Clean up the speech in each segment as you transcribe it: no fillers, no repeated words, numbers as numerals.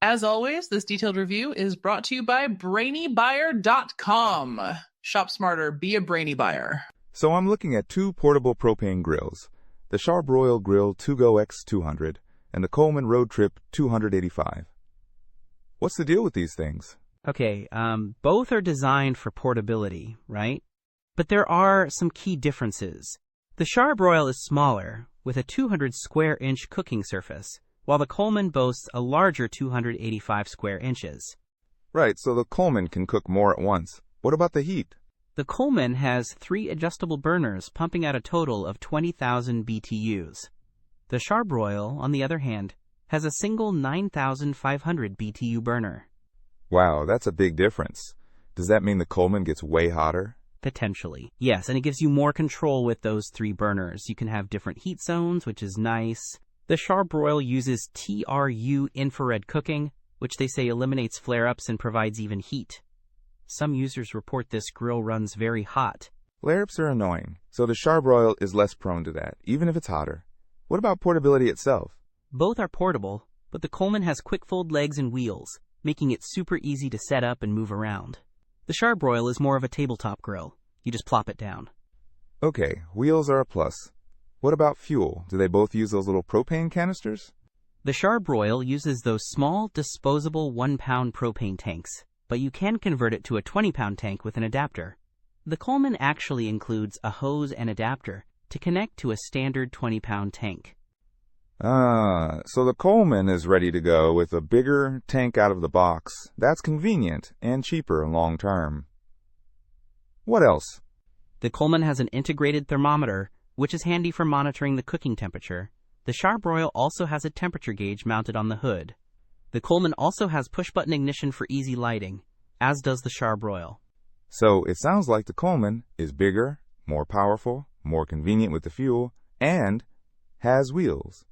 As always, this detailed review is brought to you by BrainyBuyer.com. Shop smarter, be a brainy buyer. So I'm looking at two portable propane grills, the Charbroil Grill2Go X200 and the Coleman RoadTrip 285. What's the deal with these things? Okay, both are designed for portability, right? But there are some key differences. The Charbroil is smaller, with a 200 square inch cooking surface, while the Coleman boasts a larger 285 square inches. Right, so the Coleman can cook more at once. What about the heat? The Coleman has 3 adjustable burners pumping out a total of 20,000 BTUs. The Charbroil, on the other hand, has a single 9,500 BTU burner. Wow, that's a big difference. Does that mean the Coleman gets way hotter? Potentially. Yes, and it gives you more control with those 3 burners. You can have different heat zones, which is nice. The Charbroil uses TRU-Infrared cooking, which they say eliminates flare-ups and provides even heat. Some users report this grill runs very hot. Flare-ups are annoying, so the Charbroil is less prone to that, even if it's hotter. What about portability itself? Both are portable, but the Coleman has quick-fold legs and wheels, making it super easy to set up and move around. The Charbroil is more of a tabletop grill. You just plop it down. Okay, wheels are a plus. What about fuel? Do they both use those little propane canisters? The Charbroil uses those small, disposable 1-pound propane tanks, but you can convert it to a 20-pound tank with an adapter. The Coleman actually includes a hose and adapter to connect to a standard 20-pound tank. So the Coleman is ready to go with a bigger tank out of the box. That's convenient and cheaper long term. What else? The Coleman has an integrated thermometer, which is handy for monitoring the cooking temperature. The Charbroil also has a temperature gauge mounted on the hood. The Coleman also has push-button ignition for easy lighting, as does the Charbroil. So it sounds like the Coleman is bigger, more powerful, more convenient with the fuel, and has wheels.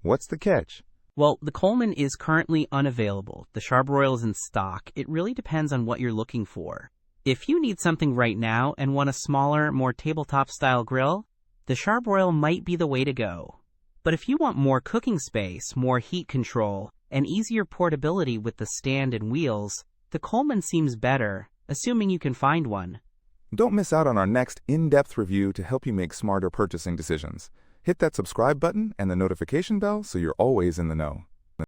What's the catch? Well, the Coleman is currently unavailable. The Charbroil is in stock. It really depends on what you're looking for. If you need something right now and want a smaller, more tabletop-style grill, the Charbroil might be the way to go. But if you want more cooking space, more heat control, and easier portability with the stand and wheels, the Coleman seems better, assuming you can find one. Don't miss out on our next in-depth review to help you make smarter purchasing decisions. Hit that subscribe button and the notification bell so you're always in the know.